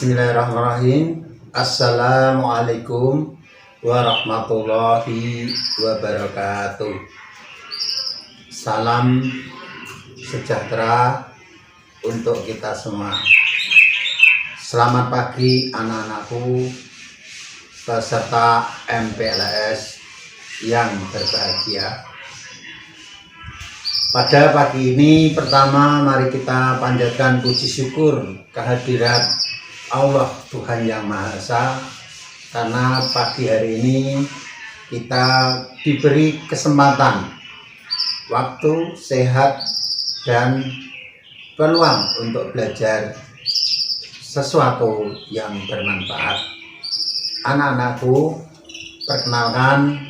Bismillahirrahmanirrahim. Assalamualaikum warahmatullahi wabarakatuh. Salam sejahtera untuk kita semua. Selamat pagi anak-anakku peserta MPLS yang berbahagia. Pada pagi ini pertama mari kita panjatkan puji syukur kehadirat Allah Tuhan Yang Maha Esa, karena pagi hari ini kita diberi kesempatan, waktu, sehat, dan peluang untuk belajar sesuatu yang bermanfaat. Anak-anakku, perkenalkan,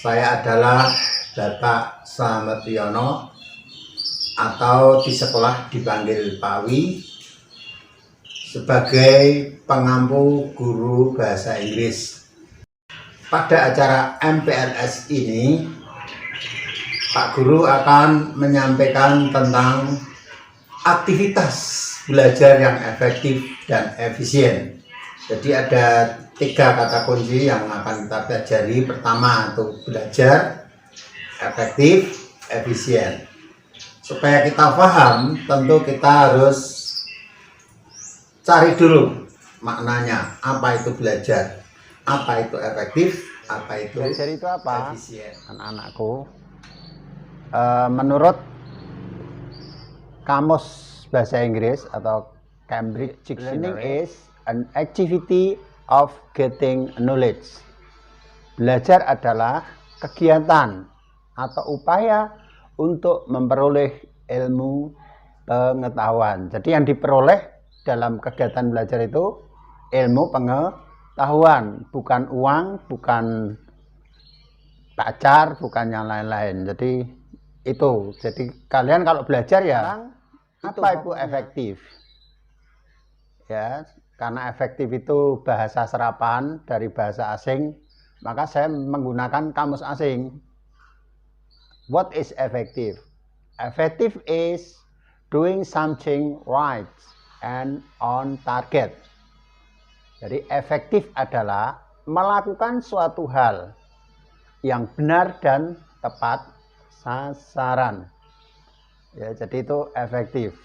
saya adalah Bapak Slamet Yono, atau di sekolah dipanggil Pawi, sebagai pengampu guru bahasa Inggris. Pada acara MPLS ini, Pak Guru akan menyampaikan tentang aktivitas belajar yang efektif dan efisien. Jadi ada 3 kata kunci yang akan kita pelajari. Pertama itu belajar, efektif, efisien. Supaya kita paham, tentu kita harus cari dulu maknanya, apa itu belajar, apa itu efektif, apa itu belajar itu apa, efisien. Anak-anakku, menurut Kamus Bahasa Inggris atau Cambridge Dictionary, learning is an activity of getting knowledge. Belajar adalah kegiatan atau upaya untuk memperoleh ilmu pengetahuan. Jadi yang diperoleh dalam kegiatan belajar itu ilmu pengetahuan, bukan uang, bukan pacar, bukan yang lain-lain. Jadi itu. Jadi kalian kalau belajar ya, apa itu efektif? Ya, karena efektif itu bahasa serapan dari bahasa asing, maka saya menggunakan kamus asing. What is effective? Effective is doing something right and on target. Jadi efektif adalah melakukan suatu hal yang benar dan tepat sasaran. Ya, jadi itu efektif.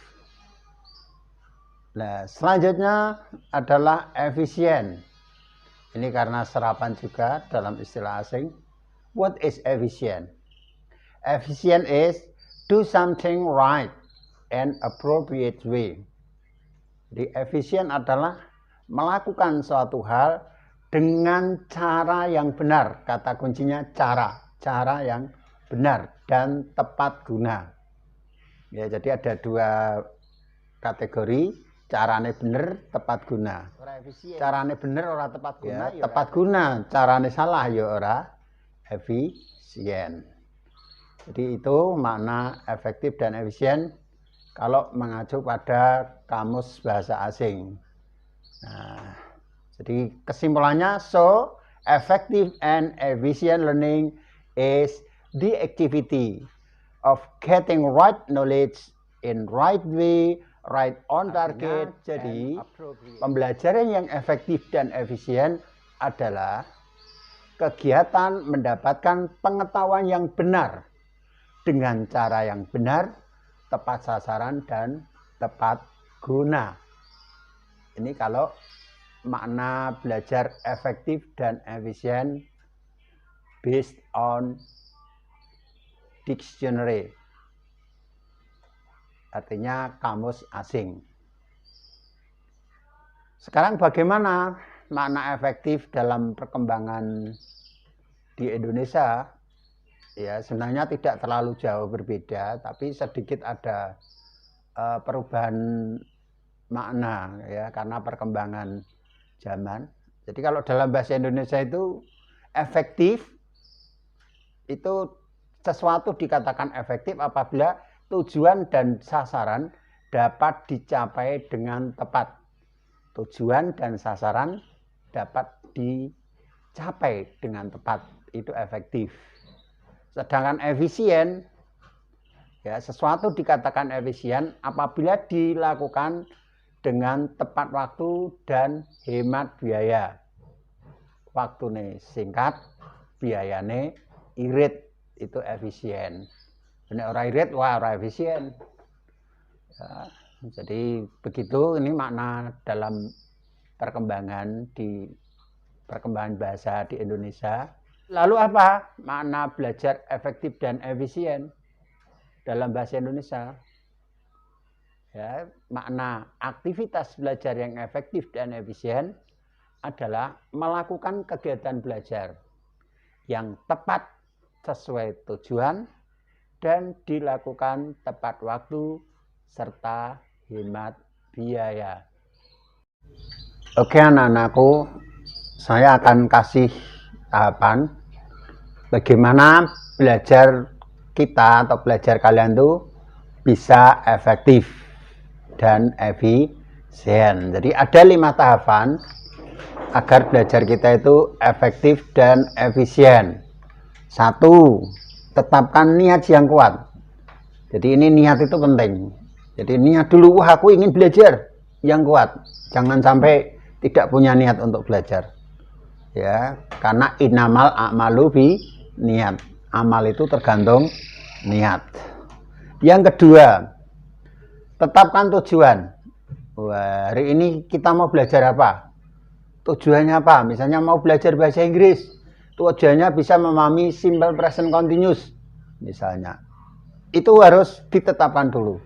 Nah, selanjutnya adalah efisien. Ini karena serapan juga dalam istilah asing. What is efficient? Efficient is do something right and appropriate way. Jadi efisien adalah melakukan suatu hal dengan cara yang benar. Kata kuncinya cara yang benar dan tepat guna. Ya, jadi ada 2 kategori, carane bener, tepat guna. Carane bener ora tepat guna, ya, tepat guna. Carane salah ya ora efisien. Jadi itu makna efektif dan efisien kalau mengacu pada kamus bahasa asing. Nah, jadi kesimpulannya, so effective and efficient learning is the activity of getting right knowledge in right way, right on target. Jadi pembelajaran yang efektif dan efisien adalah kegiatan mendapatkan pengetahuan yang benar dengan cara yang benar, tepat sasaran, dan tepat guna. Ini kalau makna belajar efektif dan efisien based on dictionary, artinya kamus asing. Sekarang bagaimana makna efektif dalam perkembangan di Indonesia? Ya, sebenarnya tidak terlalu jauh berbeda, tapi sedikit ada perubahan makna ya, karena perkembangan zaman. Jadi kalau dalam bahasa Indonesia itu efektif itu sesuatu dikatakan efektif apabila tujuan dan sasaran dapat dicapai dengan tepat. Tujuan dan sasaran dapat dicapai dengan tepat, itu efektif. Sedangkan efisien, ya, sesuatu dikatakan efisien apabila dilakukan dengan tepat waktu dan hemat biaya. Waktune singkat, biayane irit, itu efisien. Nek ora irit, wah ora efisien. Ya, jadi begitu ini makna dalam perkembangan bahasa di Indonesia. Lalu apa makna belajar efektif dan efisien dalam bahasa Indonesia? Ya, makna aktivitas belajar yang efektif dan efisien adalah melakukan kegiatan belajar yang tepat sesuai tujuan dan dilakukan tepat waktu serta hemat biaya. Oke anak-anakku, saya akan kasih tahapan bagaimana belajar kita atau belajar kalian tuh bisa efektif dan efisien. Jadi ada 5 tahapan agar belajar kita itu efektif dan efisien. 1. Tetapkan niat yang kuat. Jadi ini niat itu penting. Jadi niat dulu, wah aku ingin belajar yang kuat. Jangan sampai tidak punya niat untuk belajar. Ya, karena innamal a'malu bi niat. Amal itu tergantung niat. Yang kedua, tetapkan tujuan. Wah, hari ini kita mau belajar apa? Tujuannya apa? Misalnya mau belajar bahasa Inggris, tujuannya bisa memahami simple present continuous misalnya. Itu harus ditetapkan dulu.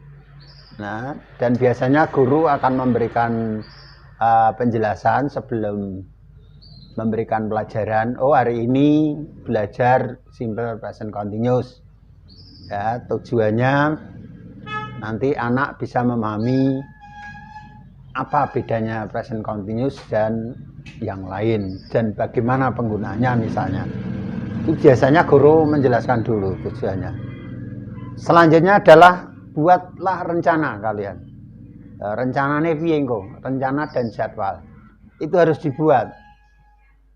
Nah, dan biasanya guru akan memberikan penjelasan sebelum memberikan pelajaran. Oh, hari ini belajar simple present continuous. Ya, tujuannya nanti anak bisa memahami apa bedanya present continuous dan yang lain dan bagaimana penggunaannya misalnya. Itu biasanya guru menjelaskan dulu tujuannya. Selanjutnya adalah buatlah rencana kalian. Rencananya piye engko? Rencana dan jadwal. Itu harus dibuat.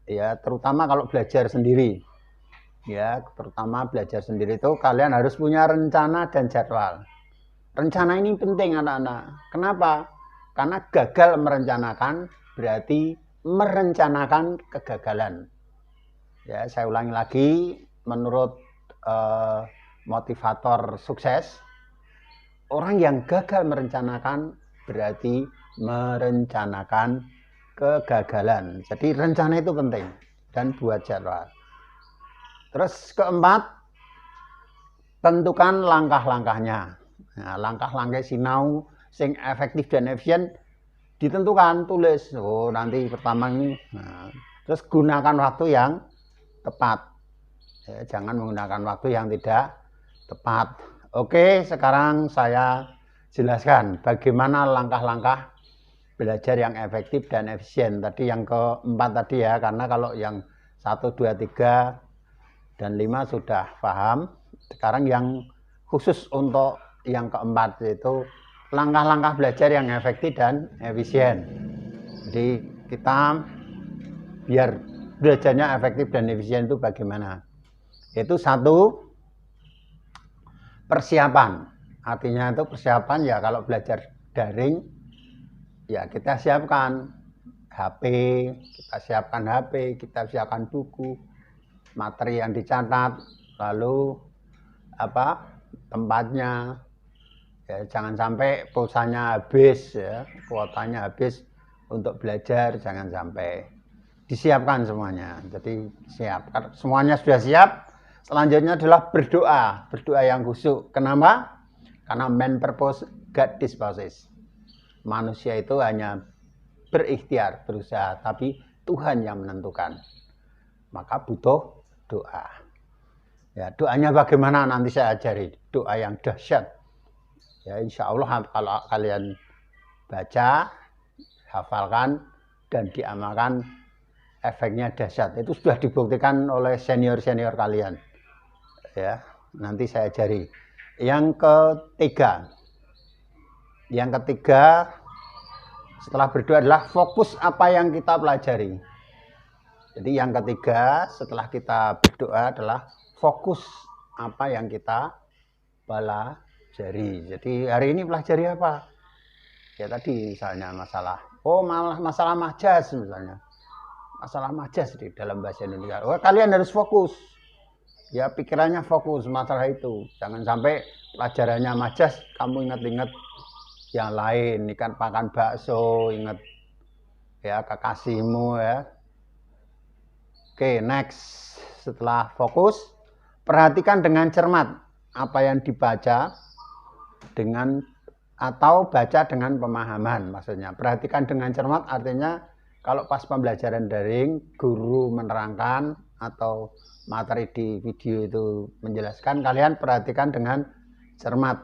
Ya, terutama kalau belajar sendiri. Ya, terutama belajar sendiri itu kalian harus punya rencana dan jadwal. Rencana ini penting anak-anak. Kenapa? Karena gagal merencanakan berarti merencanakan kegagalan. Ya, saya ulangi lagi, menurut motivator sukses, orang yang gagal merencanakan berarti merencanakan kegagalan. Jadi rencana itu penting dan buat jadwal. Terus keempat, tentukan langkah-langkahnya. Nah, langkah-langkah sinau sing efektif dan efisien ditentukan, tulis. Oh, nanti pertama ini. Nah, terus gunakan waktu yang tepat. Ya, jangan menggunakan waktu yang tidak tepat. Oke, sekarang saya jelaskan bagaimana langkah-langkah belajar yang efektif dan efisien. Tadi yang keempat tadi ya, karena kalau yang 1, 2, 3 dan 5 sudah paham. Sekarang yang khusus untuk yang keempat yaitu langkah-langkah belajar yang efektif dan efisien. Jadi kita biar belajarnya efektif dan efisien itu bagaimana? Yaitu 1, persiapan. Artinya itu persiapan ya kalau belajar daring ya kita siapkan HP, kita siapkan buku, materi yang dicatat, lalu tempatnya. Ya, jangan sampai pulsanya habis, ya, kuotanya habis untuk belajar, jangan sampai. Disiapkan semuanya. Jadi siap. Semuanya sudah siap. Selanjutnya adalah berdoa yang khusyuk. Kenapa? Karena man purpose, God disposes. Manusia itu hanya berikhtiar, berusaha, tapi Tuhan yang menentukan. Maka butuh doa. Ya, doanya bagaimana nanti saya ajari. Doa yang dahsyat. Ya, insya Allah kalau kalian baca, hafalkan, dan diamalkan, efeknya dahsyat. Itu sudah dibuktikan oleh senior-senior kalian. Ya, nanti saya ajari. Yang ketiga, setelah berdoa adalah fokus apa yang kita pelajari. Jadi yang ketiga setelah kita berdoa adalah fokus apa yang kita pelajari. Jadi hari ini pelajari apa? Ya tadi misalnya masalah majas misalnya. Masalah majas di dalam bahasa Indonesia. Oh, kalian harus fokus. Ya pikirannya fokus masalah itu. Jangan sampai pelajarannya majas kamu ingat-ingat yang lain. Ikan pakan bakso, ingat ya kekasihmu ya. Oke, next. Setelah fokus, perhatikan dengan cermat apa yang dibaca atau baca dengan pemahaman maksudnya. Perhatikan dengan cermat artinya kalau pas pembelajaran daring, guru menerangkan atau materi di video itu menjelaskan, kalian perhatikan dengan cermat.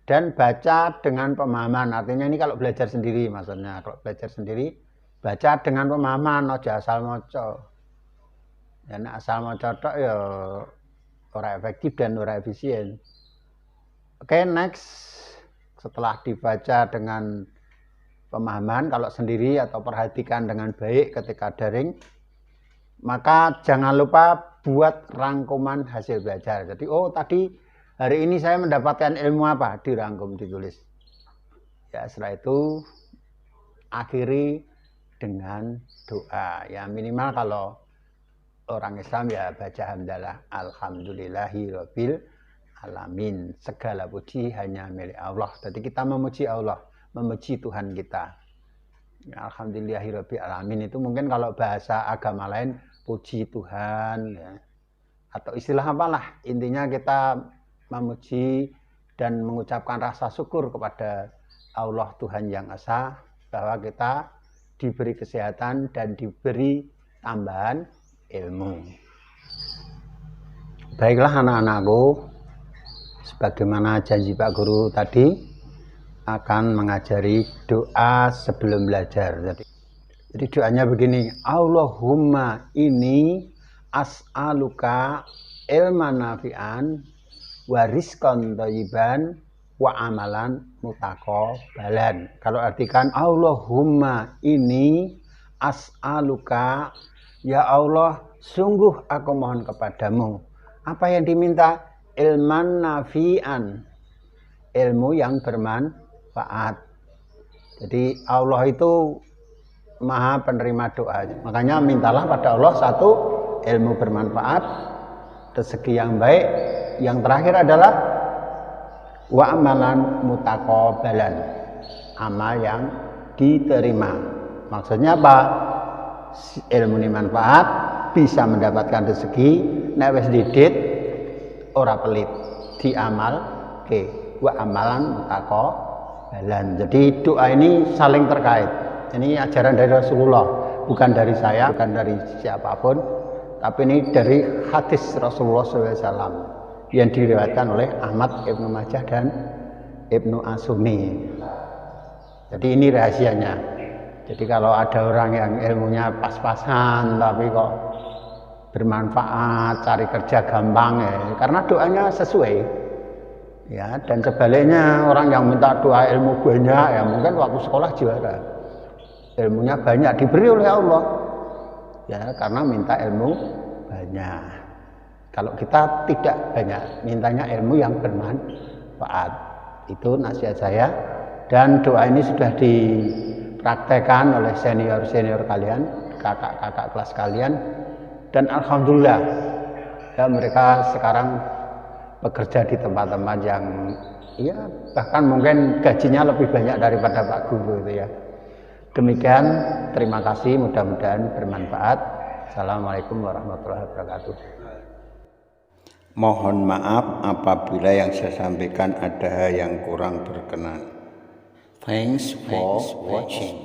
Dan baca dengan pemahaman, artinya ini kalau belajar sendiri maksudnya. Kalau belajar sendiri, baca dengan pemahaman, ojo asal moco. Ya, asal moco tok ya ora efektif dan ora efisien. Oke, next. Setelah dibaca dengan pemahaman, kalau sendiri atau perhatikan dengan baik ketika daring, maka jangan lupa buat rangkuman hasil belajar. Jadi, tadi hari ini saya mendapatkan ilmu apa? Dirangkum, ditulis. Ya, setelah itu akhiri dengan doa. Ya, minimal kalau orang Islam ya baca hamdalah, alhamdulillahirabbil alamin. Segala puji hanya milik Allah. Jadi kita memuji Allah, memuji Tuhan kita. Ya, alhamdulillahirabbil alamin itu mungkin kalau bahasa agama lain puji Tuhan ya. Atau istilah apalah, intinya kita memuji dan mengucapkan rasa syukur kepada Allah Tuhan yang Esa bahwa kita diberi kesehatan dan diberi tambahan ilmu. Baiklah anak-anakku, sebagaimana janji Pak Guru tadi akan mengajari doa sebelum belajar. Jadi doanya begini, Allahumma inni as'aluka ilman nafi'an wa rizqan thayyiban wa amalan mutaqabbalan. Kalau artikan Allahumma inni as'aluka, ya Allah, sungguh aku mohon kepadamu. Apa yang diminta? Ilman nafi'an, ilmu yang bermanfaat. Jadi Allah itu Maha penerima doa. Makanya mintalah pada Allah satu, ilmu bermanfaat, rezeki yang baik. Yang terakhir adalah wa amalan mutaqabbalan, amal yang diterima. Maksudnya apa? Ilmu ini manfaat, bisa mendapatkan rezeki, nek wis didit ora pelit, diamal ke wa amalan mutaqabbalan. Jadi doa ini saling terkait. Ini ajaran dari Rasulullah, bukan dari saya, bukan dari siapapun, tapi ini dari hadis Rasulullah SAW yang diriwayatkan oleh Ahmad Ibnu Majah dan Ibnu Asumi. Jadi ini rahasianya. Jadi kalau ada orang yang ilmunya pas-pasan tapi kok bermanfaat, cari kerja gampang ya, karena doanya sesuai. Ya, dan sebaliknya orang yang minta doa ilmu banyak ya mungkin waktu sekolah juara. Ilmunya banyak diberi oleh Allah. Ya, karena minta ilmu banyak. Kalau kita tidak banyak, mintanya ilmu yang bermanfaat. Itu nasihat saya. Dan doa ini sudah dipraktekkan oleh senior-senior kalian, kakak-kakak kelas kalian. Dan alhamdulillah, ya, mereka sekarang bekerja di tempat-tempat yang ya bahkan mungkin gajinya lebih banyak daripada Pak Guru itu ya. Demikian, terima kasih, mudah-mudahan bermanfaat. Assalamualaikum warahmatullahi wabarakatuh. Mohon maaf apabila yang saya sampaikan ada yang kurang berkenan. Thanks for watching.